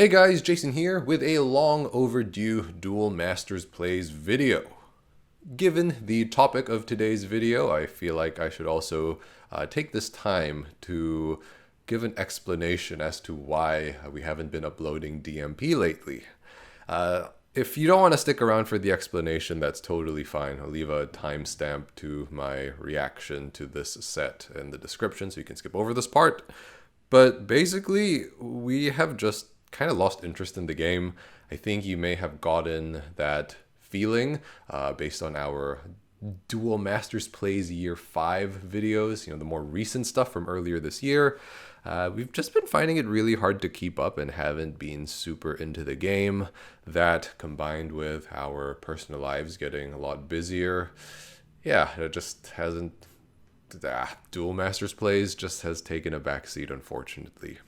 Hey guys, Jason here with a long overdue Duel Masters Plays video. Given the topic of today's video, I feel like I should also take this time to give an explanation as to why we haven't been uploading DMP lately. If you don't want to stick around for the explanation, that's totally fine. I'll leave a timestamp to my reaction to this set in the description so you can skip over this part. But basically, we have just kind of lost interest in the game. I think you may have gotten that feeling based on our Duel Masters Plays Year 5 videos, the more recent stuff from earlier this year. We've just been finding it really hard to keep up and haven't been super into the game. That combined with our personal lives getting a lot busier, it just hasn't... Duel Masters Plays just has taken a backseat, unfortunately.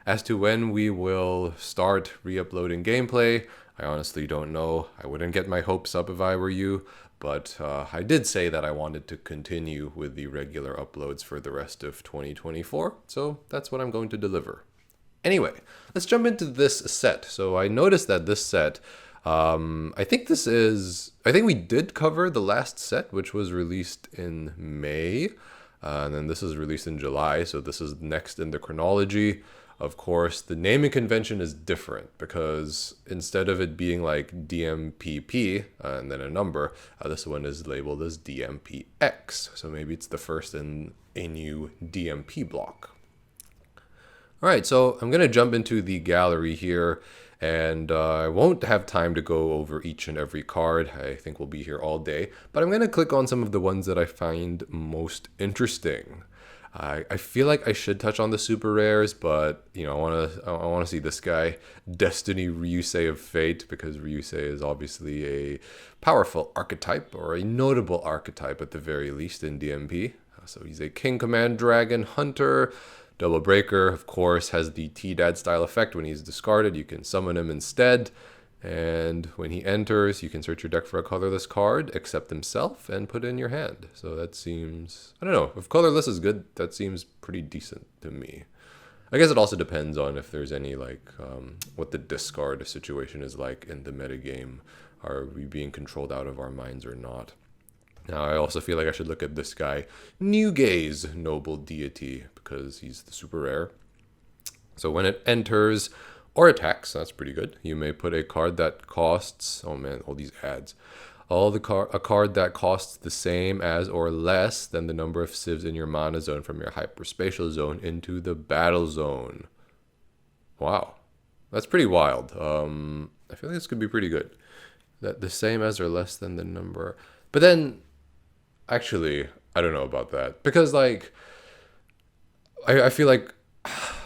As to when we will start re-uploading gameplay, I honestly don't know. I wouldn't get my hopes up if I were you, but I did say that I wanted to continue with the regular uploads for the rest of 2024, so that's what I'm going to deliver. Anyway, let's jump into this set. So I noticed that this set, I think we did cover the last set, which was released in May, and then this is released in July, so this is next in the chronology. Of course, the naming convention is different because instead of it being like DMPP and then a number, this one is labeled as DMPX. So maybe it's the first in a new DMP block. All right, so I'm going to jump into the gallery here, and I won't have time to go over each and every card. I think we'll be here all day, but I'm going to click on some of the ones that I find most interesting. I feel like I should touch on the super rares, but I want to see this guy, Destiny Ryusei of Fate, because Ryusei is obviously a powerful archetype, or a notable archetype at the very least in DMP. So he's a King Command Dragon Hunter. Double Breaker, of course, has the T-Dad style effect. When he's discarded, you can summon him instead. And when he enters, you can search your deck for a colorless card, except himself, and put it in your hand. So that seems... I don't know. If colorless is good, that seems pretty decent to me. I guess it also depends on if there's any, what the discard situation is like in the metagame. Are we being controlled out of our minds or not? Now, I also feel like I should look at this guy, New Gaze Noble Deity, because he's the super rare. So when it enters... or attacks, that's pretty good. You may put a card that costs, oh man, all these ads. A card that costs the same as or less than the number of civs in your mana zone from your hyperspatial zone into the battle zone. Wow, that's pretty wild. I feel like this could be pretty good. That the same as or less than the number. But then, actually, I don't know about that. Because, I feel like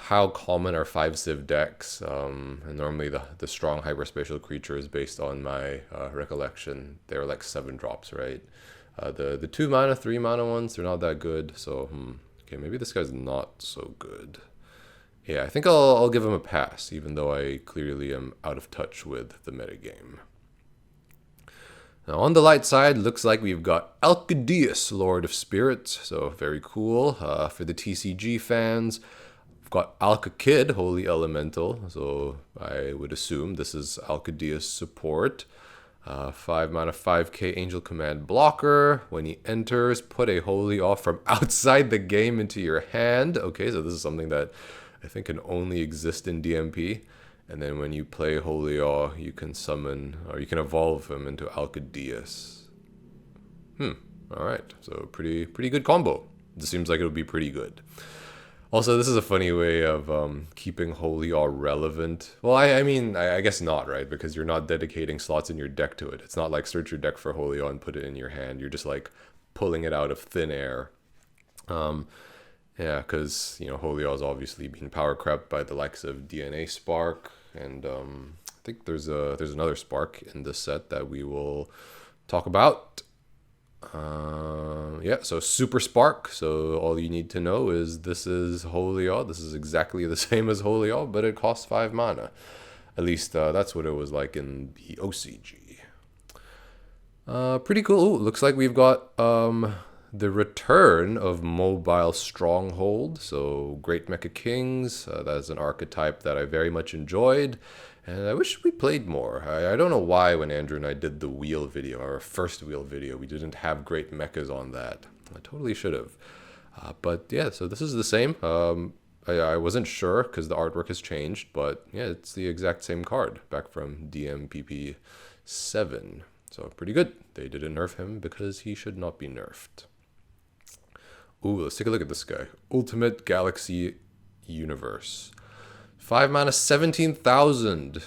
how common are 5 civ decks, and normally the strong hyperspatial creatures, based on my recollection, they're like 7 drops, right? The 2 mana, 3 mana ones, they're not that good, so okay, maybe this guy's not so good. Yeah, I think I'll give him a pass, even though I clearly am out of touch with the metagame. Now on the light side, looks like we've got Alcadius, Lord of Spirits, so very cool. For the TCG fans, we've got Alka Kid, Holy Elemental, so I would assume this is Alcadius support. 5 mana, 5k Angel Command blocker. When he enters, put a Holy Awe from outside the game into your hand. Okay, so this is something that I think can only exist in DMP. And then when you play Holy Awe, you can summon, or you can evolve him into Alcadius. Alright, so pretty good combo. This seems like it would be pretty good. Also, this is a funny way of keeping Holy Awe relevant. Well, I mean, I guess not, right? Because you're not dedicating slots in your deck to it. It's not like search your deck for Holy Awe and put it in your hand. You're just like pulling it out of thin air. Yeah, because, Holy Awe is obviously being power crept by the likes of DNA Spark. And I think there's another Spark in this set that we will talk about. Yeah, so Super Spark. So all you need to know is this is Holy Awe. This is exactly the same as Holy Awe, but it costs 5 mana. At least that's what it was like in the OCG. Pretty cool. Ooh, looks like we've got the return of Mobile Stronghold. So Great Mecha Kings, that is an archetype that I very much enjoyed. And I wish we played more. I don't know why when Andrew and I did the wheel video, our first wheel video, we didn't have great mechas on that. I totally should have. But yeah, so this is the same. I wasn't sure because the artwork has changed, but yeah, it's the exact same card back from DMPP-07. So pretty good. They didn't nerf him because he should not be nerfed. Ooh, let's take a look at this guy. Ultimate Galaxy Universe. 5 mana, 17,000.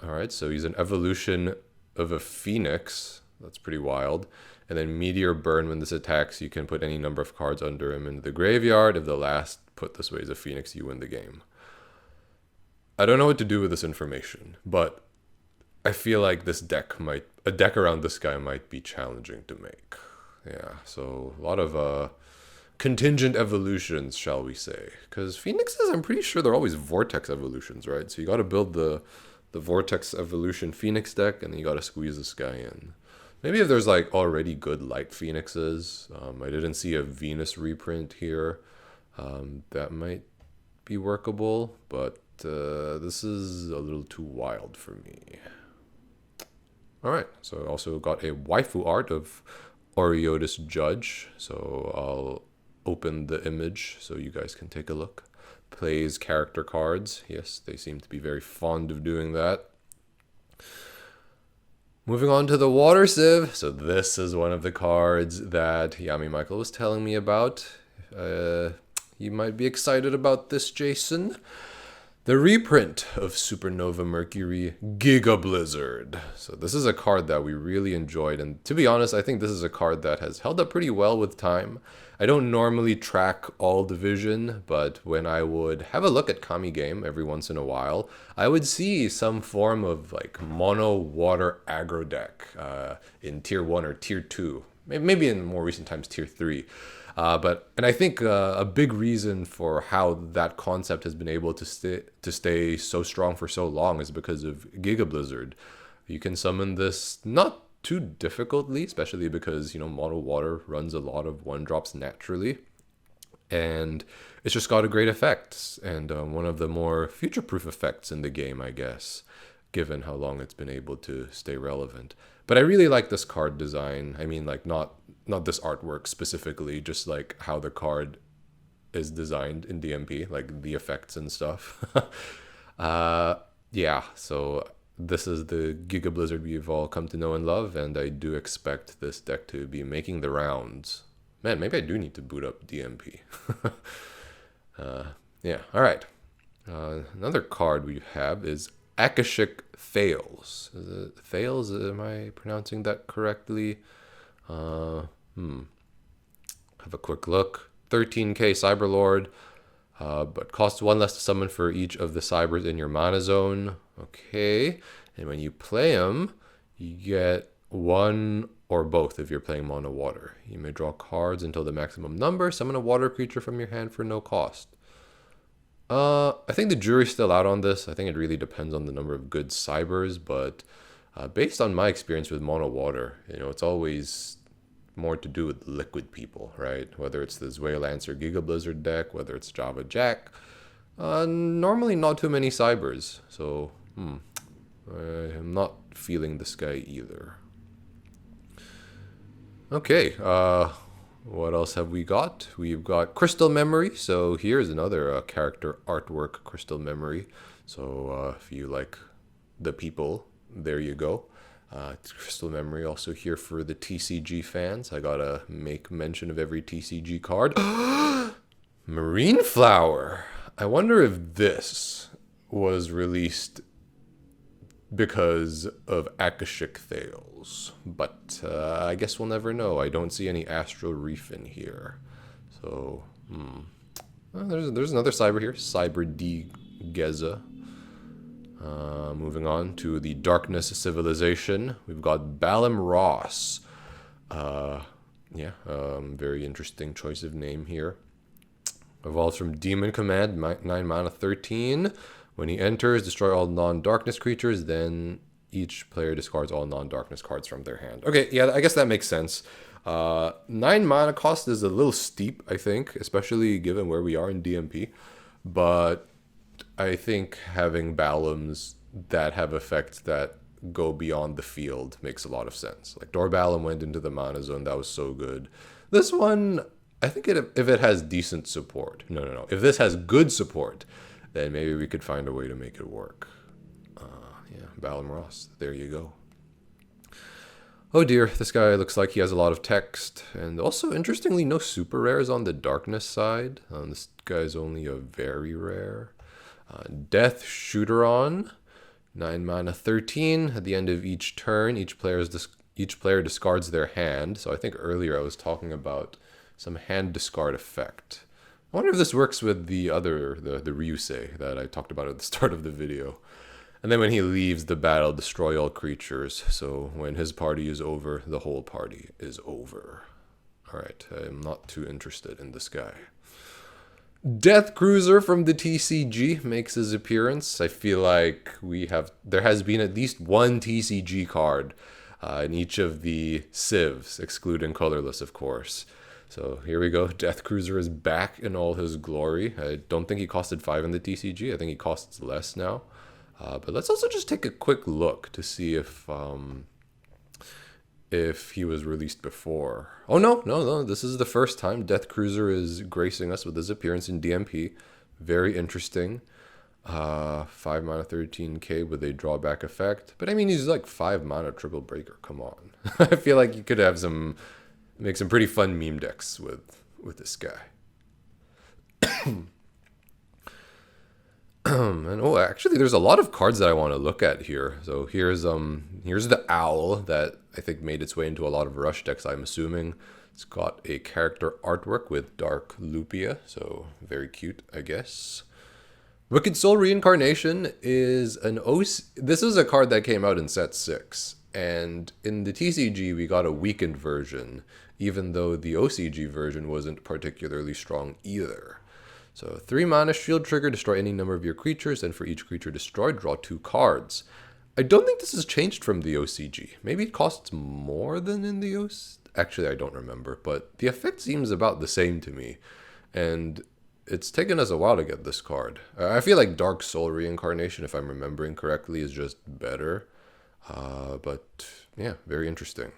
Alright, so he's an evolution of a Phoenix. That's pretty wild. And then Meteor Burn, when this attacks, you can put any number of cards under him into the graveyard. If the last put this way is a Phoenix, you win the game. I don't know what to do with this information, but I feel like this deck a deck around this guy might be challenging to make. Yeah, so a lot of contingent evolutions, shall we say. Because Phoenixes, I'm pretty sure they're always Vortex evolutions, right? So you got to build the Vortex evolution Phoenix deck, and then you got to squeeze this guy in. Maybe if there's like already good light Phoenixes. I didn't see a Venus reprint here. That might be workable, but this is a little too wild for me. Alright, so I also got a waifu art of Oriotis Judge, so I'll open the image so you guys can take a look. Plays character cards. Yes, they seem to be very fond of doing that. Moving on to the Water Sieve. So this is one of the cards that Yami Michael was telling me about. You might be excited about this, Jason. The reprint of Supernova Mercury Giga Blizzard. So this is a card that we really enjoyed, and to be honest, I think this is a card that has held up pretty well with time. I don't normally track all division, but when I would have a look at Kami Game every once in a while, I would see some form of like mono water aggro deck in tier 1 or tier 2, maybe in more recent times tier 3. And I think a big reason for how that concept has been able to stay so strong for so long is because of Giga Blizzard. You can summon this not too difficultly, especially because, you know, mono water runs a lot of 1-drops naturally. And it's just got a great effect, and one of the more future-proof effects in the game, I guess, given how long it's been able to stay relevant. But I really like this card design. I mean, like, not this artwork specifically, just like how the card is designed in DMP, like the effects and stuff. Yeah, so this is the Giga Blizzard we've all come to know and love, and I do expect this deck to be making the rounds. Man, maybe I do need to boot up DMP. Yeah, all right. Another card we have is Akashic Thales. Is it Thales? Am I pronouncing that correctly? Have a quick look. 13k Cyberlord, but costs 1 less to summon for each of the Cybers in your mana zone. Okay, and when you play them, you get 1 or both if you're playing mono water. You may draw cards until the maximum number. Summon a water creature from your hand for no cost. I think the jury's still out on this. I think it really depends on the number of good Cybers, but based on my experience with mono water, you know, it's always more to do with liquid people, right? Whether it's this Whale Lancer Giga Blizzard deck, whether it's Java Jack, normally not too many Cybers. So, I'm not feeling this guy either. Okay, what else have we got? We've got Crystal Memory. So here's another character artwork, Crystal Memory. So if you like the people, there you go. Crystal Memory also here for the TCG fans. I gotta make mention of every TCG card. Marine Flower. I wonder if this was released because of Akashic Thales, but I guess we'll never know. I don't see any Astral Reef in here, so there's another Cyber here, Cyber D Geza. Moving on to the Darkness Civilization, we've got Balam Ross. Very interesting choice of name here. Evolves from Demon Command, 9 mana, 13. When he enters, destroy all non-darkness creatures, then each player discards all non-darkness cards from their hand. Okay, yeah, I guess that makes sense. 9 mana cost is a little steep, I think, especially given where we are in DMP. But I think having Balams that have effects that go beyond the field makes a lot of sense. Like Dorbalam went into the mana zone, that was so good. This one, I think if it has decent support, no. If this has good support, then maybe we could find a way to make it work. Yeah, Balam Ross, there you go. Oh dear, this guy looks like he has a lot of text. And also, interestingly, no super rares on the darkness side. This guy's only a very rare. Death Shooteron, 9 mana, 13. At the end of each turn, each player discards their hand. So I think earlier I was talking about some hand discard effect. I wonder if this works with the Ryusei that I talked about at the start of the video. And then when he leaves the battle, destroy all creatures. So when his party is over, the whole party is over. Alright, I'm not too interested in this guy. Death Cruiser from the TCG makes his appearance. I feel like there has been at least one TCG card in each of the civs, excluding colorless, of course. So here we go. Death Cruiser is back in all his glory. I don't think he costed 5 in the TCG. I think he costs less now. But let's also just take a quick look to see if he was released before. Oh, no. This is the first time Death Cruiser is gracing us with his appearance in DMP. Very interesting. 5 mana, 13k with a drawback effect. But I mean, he's like 5 mana triple breaker. Come on. I feel like you could have make some pretty fun meme decks with this guy. And actually, there's a lot of cards that I want to look at here. So here's the owl that I think made its way into a lot of rush decks, I'm assuming. It's got a character artwork with Dark Lupia, so very cute, I guess. Wicked Soul Reincarnation is an OC. This is a card that came out in set 6. And in the TCG, we got a weakened version, even though the OCG version wasn't particularly strong either. So 3 mana, shield trigger, destroy any number of your creatures, and for each creature destroyed, draw 2 cards. I don't think this has changed from the OCG. Maybe it costs more than in the OCG. Actually, I don't remember, but the effect seems about the same to me. And it's taken us a while to get this card. I feel like Dark Soul Reincarnation, if I'm remembering correctly, is just better. But yeah, very interesting.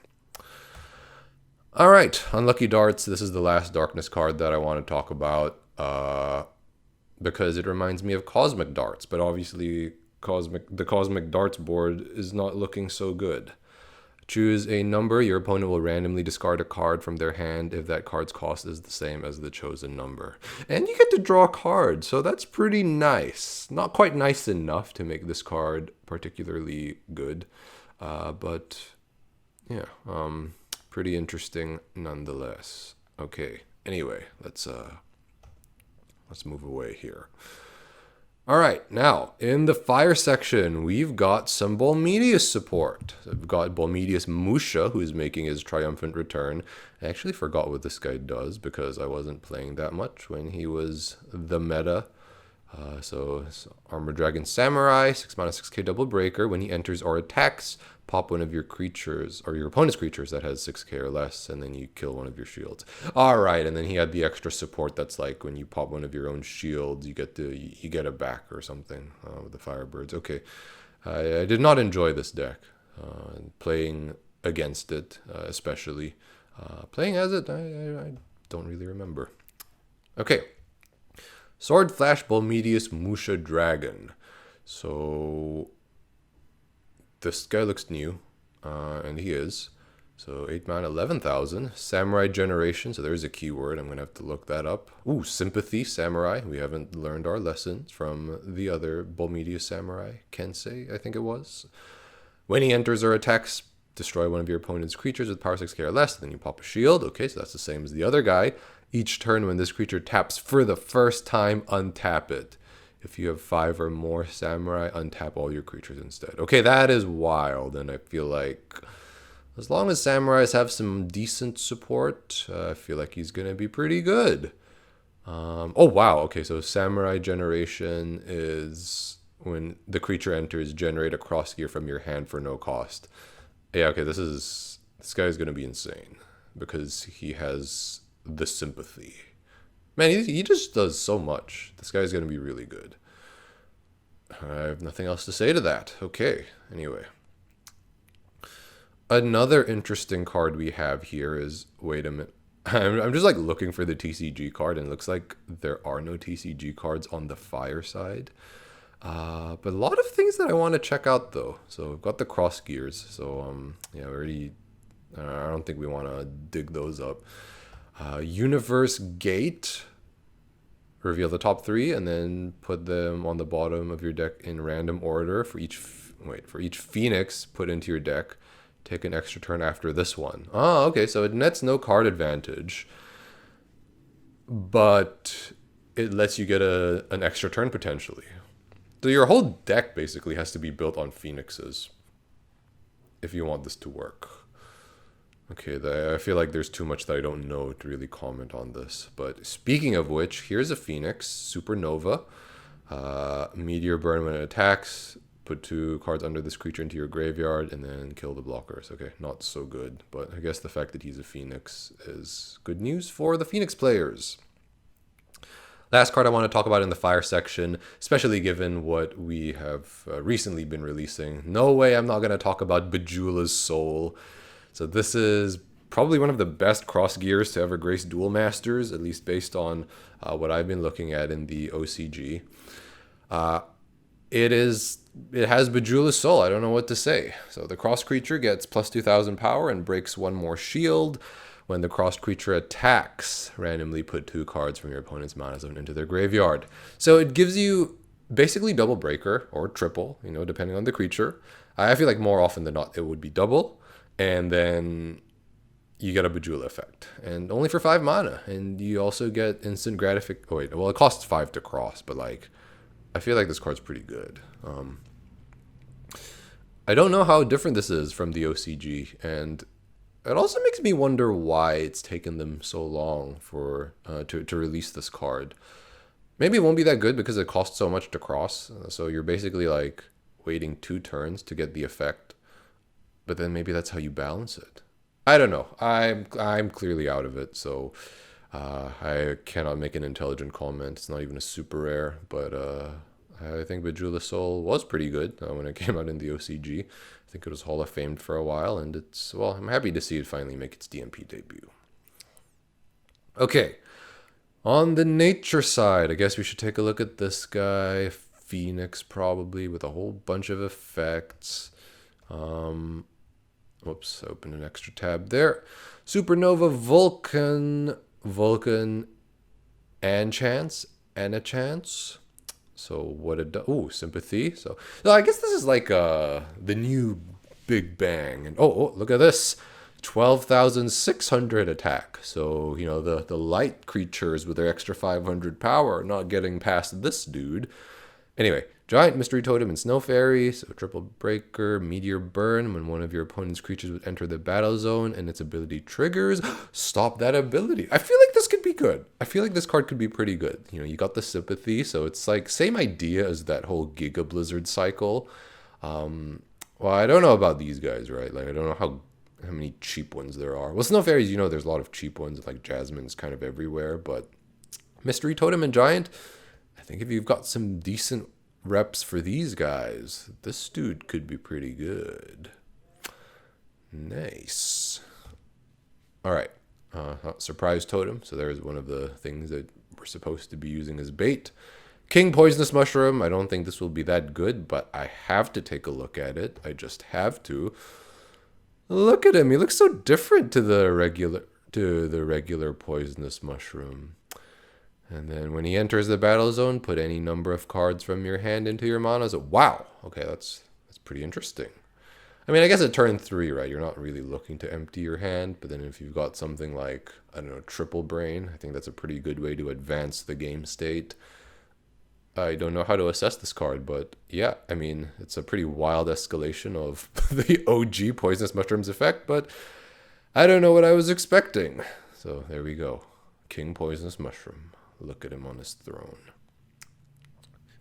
All right, Unlucky Darts. This is the last Darkness card that I want to talk about. Because it reminds me of Cosmic Darts, but obviously the Cosmic Darts board is not looking so good. Choose a number. Your opponent will randomly discard a card from their hand if that card's cost is the same as the chosen number. And you get to draw a card, so that's pretty nice. Not quite nice enough to make this card particularly good, but yeah, pretty interesting nonetheless. Okay, anyway, let's move away here. All right, now in the fire section, we've got some Bolmedius support. We've got Bolmedius Musha, who's making his triumphant return. I actually forgot what this guy does because I wasn't playing that much when he was the meta. So Armor Dragon Samurai, 6 mana, 6k double breaker. When he enters or attacks, pop one of your creatures or your opponent's creatures that has 6k or less, and then you kill one of your shields. All right, and then he had the extra support that's like when you pop one of your own shields, you get a back or something with the Firebirds. Okay, I did not enjoy this deck. Playing against it, especially playing as it, I don't really remember. Okay. Sword Flash Bolmedius Musha Dragon. So this guy looks new, and he is. So 8 mana, 11,000. Samurai Generation, so there's a keyword. I'm going to have to look that up. Ooh, Sympathy Samurai. We haven't learned our lessons from the other Bolmedius Samurai, Kensei, I think it was. When he enters or attacks, destroy one of your opponent's creatures with power 6k or less, then you pop a shield. Okay, so that's the same as the other guy. Each turn when this creature taps for the first time, untap it. If you have 5 or more Samurai, untap all your creatures instead. Okay, that is wild, and I feel like as long as Samurais have some decent support, I feel like he's going to be pretty good. Oh, wow. Okay, so Samurai Generation is when the creature enters, generate a cross gear from your hand for no cost. Yeah, okay, this guy is going to be insane. because he has the sympathy. Man, he just does so much. This guy's going to be really good. I have nothing else to say to that. Okay, anyway. Another interesting card we have here is, wait a minute. I'm just like looking for the TCG card, and it looks like there are no TCG cards on the fire side. But a lot of things that I want to check out though. So we've got the cross gears. So yeah, I don't think we want to dig those up. Universe Gate. Reveal the top 3 and then put them on the bottom of your deck in random order. For each Phoenix put into your deck, take an extra turn after this one. Oh, okay, so it nets no card advantage, but it lets you get an extra turn potentially. So your whole deck basically has to be built on Phoenixes if you want this to work. Okay, I feel like there's too much that I don't know to really comment on this. But speaking of which, here's a Phoenix, Supernova. Meteor Burn when it attacks. Put 2 cards under this creature into your graveyard and then kill the blockers. Okay, not so good. But I guess the fact that he's a Phoenix is good news for the Phoenix players. Last card I want to talk about in the fire section, especially given what we have recently been releasing. No way I'm not going to talk about Bejeweled Soul. So this is probably one of the best cross gears to ever grace Duel Masters, at least based on what I've been looking at in the OCG. It has Bejeweled Soul. I don't know what to say. So the cross creature gets plus 2,000 power and breaks 1 more shield. When the cross creature attacks, randomly put 2 cards from your opponent's mana zone into their graveyard. So it gives you basically double breaker or triple, depending on the creature. I feel like more often than not it would be double. And then you get a Bejeweled effect. And only for 5 mana. And you also get instant gratification. Oh, wait. Well, it costs 5 to cross. But, I feel like this card's pretty good. I don't know how different this is from the OCG. And it also makes me wonder why it's taken them so long to release this card. Maybe it won't be that good because it costs so much to cross. So you're basically, waiting 2 turns to get the effect. But then maybe that's how you balance it. I don't know. I'm clearly out of it, so I cannot make an intelligent comment. It's not even a super rare, but I think Bejeweled Soul was pretty good when it came out in the OCG. I think it was Hall of Famed for a while, and I'm happy to see it finally make its DMP debut. Okay, on the nature side, I guess we should take a look at this guy, Phoenix probably, with a whole bunch of effects. Whoops, I opened an extra tab there. Supernova Vulcan, and a chance. So what it does, sympathy. So I guess this is the new Big Bang. And look at this. 12,600 attack. So, the light creatures with their extra 500 power not getting past this dude. Anyway, Giant Mystery Totem and Snow Fairy, so triple breaker, Meteor Burn when one of your opponent's creatures would enter the battle zone and its ability triggers. Stop that ability. I feel like this could be good. I feel like this card could be pretty good. You got the sympathy, so it's same idea as that whole Giga Blizzard cycle. Well, I don't know about these guys, right? I don't know how many cheap ones there are. Well, Snow Fairies, there's a lot of cheap ones, Jasmine's kind of everywhere, but Mystery Totem and Giant, I think if you've got some decent reps for these guys, this dude could be pretty good. Nice. All right. Surprise Totem. So there's one of the things that we're supposed to be using as bait. King Poisonous Mushroom. I don't think this will be that good, but I have to take a look at it. I just have to. Look at him. He looks so different to the regular Poisonous Mushroom. And then when he enters the battle zone, put any number of cards from your hand into your mana zone. Wow. Okay, that's pretty interesting. I mean, I guess at turn 3, right, you're not really looking to empty your hand. But then if you've got something like, I don't know, Triple Brain, I think that's a pretty good way to advance the game state. I don't know how to assess this card, but yeah, I mean, it's a pretty wild escalation of the OG Poisonous Mushrooms effect, but I don't know what I was expecting. So there we go. King Poisonous Mushroom. Look at him on his throne.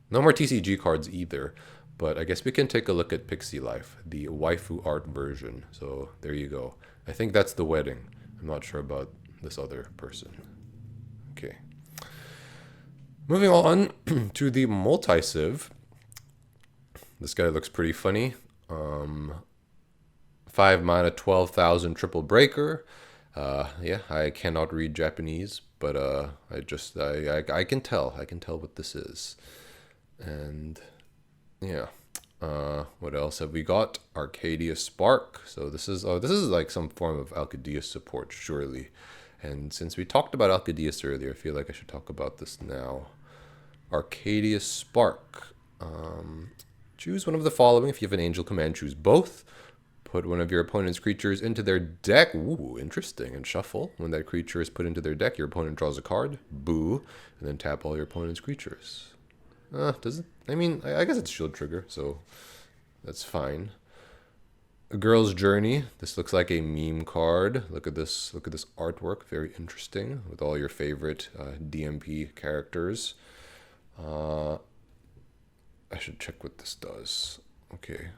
No more TCG cards either, but I guess we can take a look at Pixie Life, the waifu art version. So there you go. I think that's the wedding. I'm not sure about this other person. Okay. Moving on to the multi-civ. This guy looks pretty funny. 5 mana, 12,000 triple breaker. Yeah, I cannot read Japanese, but I can tell. I can tell what this is. And yeah. What else have we got? Arcadia Spark. So this is like some form of Alcadius support, surely. And since we talked about Alcadius earlier, I feel like I should talk about this now. Arcadia Spark. Choose one of the following. If you have an angel command, choose both. Put one of your opponent's creatures into their deck. Ooh, interesting. And shuffle. When that creature is put into their deck, your opponent draws a card. Boo. And then tap all your opponent's creatures. Does it? I mean, I guess it's shield trigger, so that's fine. A Girl's Journey. This looks like a meme card. Look at this. Look at this artwork. Very interesting with all your favorite DMP characters. I should check what this does. Okay.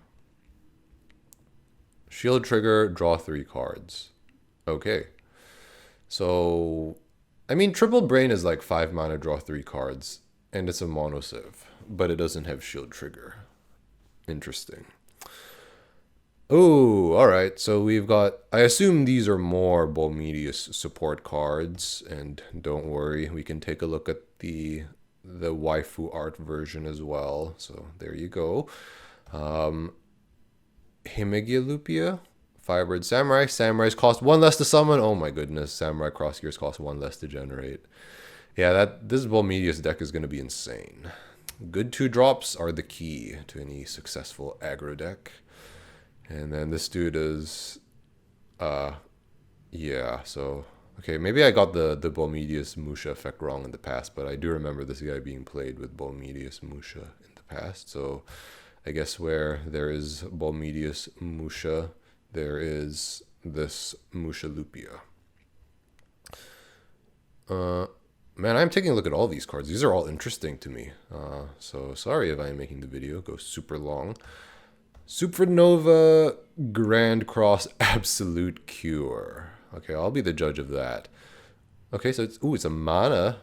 Shield trigger, draw 3 cards. Okay. So, I mean, Triple Brain is like 5 mana, draw 3 cards. And it's a mono civ, but it doesn't have shield trigger. Interesting. Oh, alright. So we've got... I assume these are more Bolmedius support cards. And don't worry, we can take a look at the waifu art version as well. So there you go. Himigalupia, Firebird Samurai. Samurais cost 1 less to summon. Oh my goodness, Samurai Cross Gears cost 1 less to generate. Yeah, this Bolmedius deck is going to be insane. Good 2-drops are the key to any successful aggro deck. And then this dude is... yeah, so... Okay, maybe I got the Bolmedius Musha effect wrong in the past, but I do remember this guy being played with Bolmedius Musha in the past. So I guess where there is Bolmedius Musha, there is this Musha Lupia. Man, I'm taking a look at all these cards. These are all interesting to me. So sorry if I'm making the video go super long. Supernova Grand Cross Absolute Cure. Okay, I'll be the judge of that. Okay, so it's a mana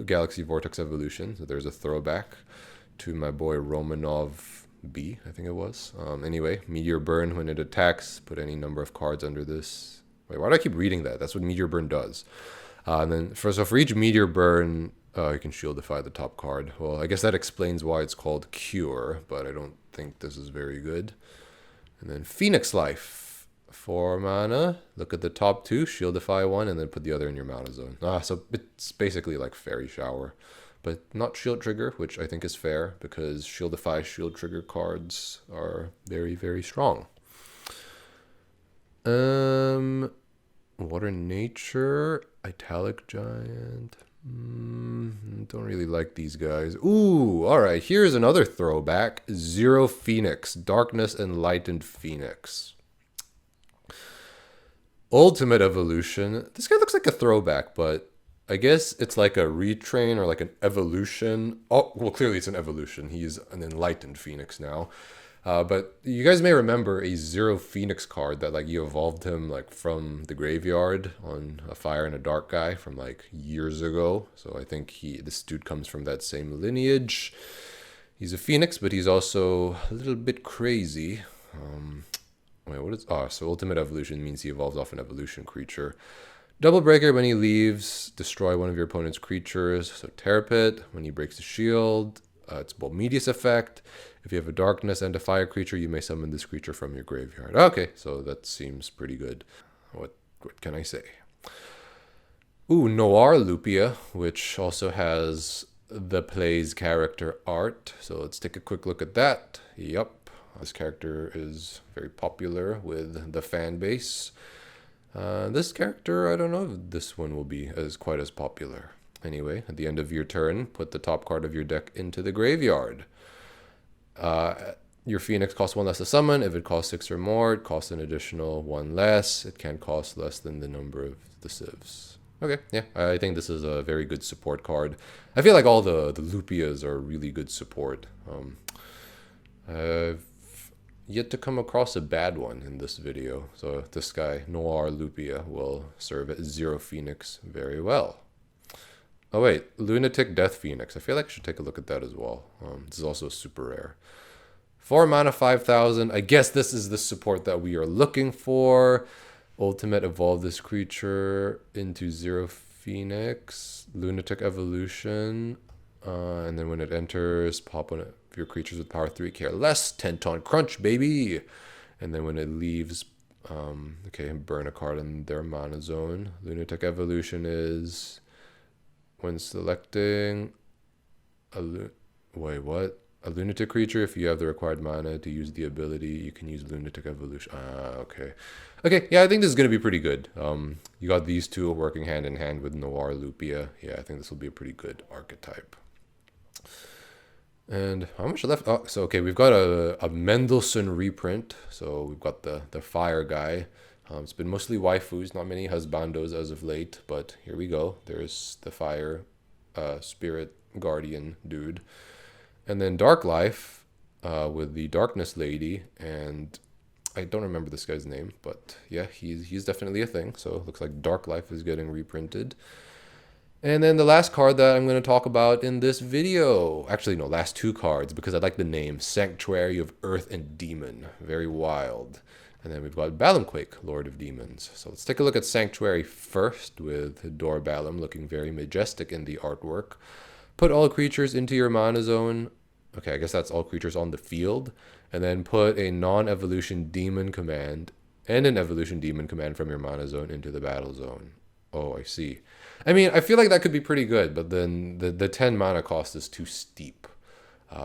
Galaxy Vortex Evolution. So there's a throwback to my boy Romanov B, I think it was. Anyway, Meteor Burn, when it attacks, put any number of cards under this. Wait, why do I keep reading that? That's what Meteor Burn does. And then for each Meteor Burn, you can shieldify the top card. Well, I guess that explains why it's called Cure, but I don't think this is very good. And then Phoenix Life, 4 mana. Look at the top 2, shieldify 1, and then put the other in your mana zone. So it's basically like Fairy Shower, but not shield trigger, which I think is fair because shieldify shield trigger cards are very, very strong. Water Nature, Italic Giant. Don't really like these guys. Ooh, alright, here's another throwback. Zero Phoenix, Darkness Enlightened Phoenix. Ultimate Evolution. This guy looks like a throwback, but I guess it's like a retrain or like an evolution. Oh, well, clearly it's an evolution. He's an Enlightened Phoenix now. But you guys may remember a Zero Phoenix card that like you evolved him like from the graveyard on a Fire and a Dark guy from like years ago. So I think this dude comes from that same lineage. He's a Phoenix, but he's also a little bit crazy. Wait, what is... so Ultimate Evolution means he evolves off an evolution creature. Double Breaker, when he leaves, destroy one of your opponent's creatures. So Terrapit, when he breaks the shield, it's Bolmedius effect. If you have a Darkness and a Fire creature, you may summon this creature from your graveyard. Okay, so that seems pretty good. What can I say? Ooh, Noir Lupia, which also has the Plays character art. So let's take a quick look at that. Yup, this character is very popular with the fan base. This character, I don't know if this one will be quite as popular. Anyway, at the end of your turn, put the top card of your deck into the graveyard. Your Phoenix costs 1 less to summon. If it costs 6 or more, it costs an additional 1 less. It can't cost less than the number of the civs. Okay, yeah, I think this is a very good support card. I feel like all the Lupias are really good support. yet to come across a bad one in this video. So this guy, Noir Lupia, will serve at 0 Phoenix very well. Oh wait, Lunatic Death Phoenix. I feel like I should take a look at that as well. This is also super rare. 4 mana, 5,000. I guess this is the support that we are looking for. Ultimate, evolve this creature into 0 Phoenix. Lunatic Evolution. And then when it enters, pop one of your creatures with power 3, care less. 10-ton crunch, baby. And then when it leaves, okay, burn a card in their mana zone. Lunatic Evolution is when selecting wait, what? A lunatic creature, if you have the required mana to use the ability, you can use Lunatic Evolution. Okay. Okay, yeah, I think this is going to be pretty good. You got these two working hand in hand with Noir Lupia. Yeah, I think this will be a pretty good archetype. And how much left? Oh, so okay, we've got a Mendelssohn reprint. So we've got the fire guy. It's been mostly waifus, not many husbandos as of late, but here we go. There's the fire spirit guardian dude. And then Dark Life with the Darkness Lady, and I don't remember this guy's name, but yeah, he's definitely a thing. So it looks like Dark Life is getting reprinted. And then the last card that I'm going to talk about in this video, actually no, last two cards, because I like the name, Sanctuary of Earth and Demon, very wild. And then we've got Balamquake, Lord of Demons. So let's take a look at Sanctuary first, with Dor Balam looking very majestic in the artwork. Put all creatures into your mana zone. Okay, I guess that's all creatures on the field. And then put a non-evolution demon command and an evolution demon command from your mana zone into the battle zone. Oh, I see. I mean, I feel like that could be pretty good, but then the 10 mana cost is too steep.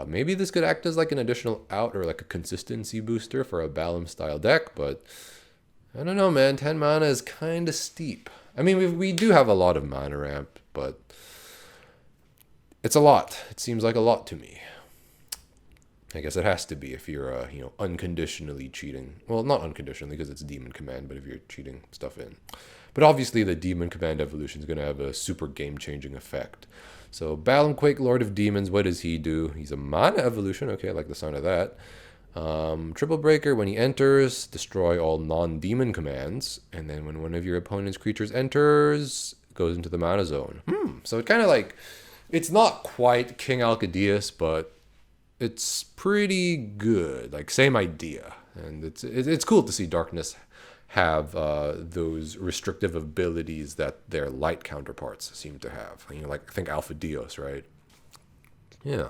Maybe this could act as like an additional out or like a consistency booster for a Balam style deck, but I don't know, man. 10 mana is kind of steep. I mean, we do have a lot of mana ramp, but it's a lot. It seems like a lot to me. I guess it has to be if you're, unconditionally cheating. Well, not unconditionally because it's Demon Command, but if you're cheating stuff in. But obviously the Demon Command evolution is going to have a super game-changing effect. So Balamquake, Lord of Demons, what does he do? He's a mana evolution. Okay, I like the sound of that. Triple Breaker, when he enters, destroy all non-demon commands. And then when one of your opponent's creatures enters, it goes into the mana zone. So it kind of like, it's not quite King Alcadeus, but it's pretty good. Like, same idea. And it's cool to see Darkness have those restrictive abilities that their light counterparts seem to have. Like, I think Alpha Dios, right? Yeah.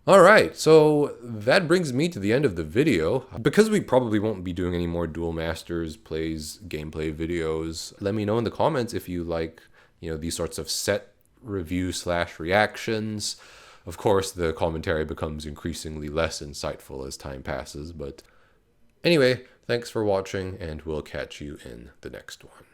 All right, so that brings me to the end of the video. Because we probably won't be doing any more Duel Masters Plays gameplay videos, let me know in the comments if you like, these sorts of set review/reactions. Of course, the commentary becomes increasingly less insightful as time passes, but anyway, thanks for watching, and we'll catch you in the next one.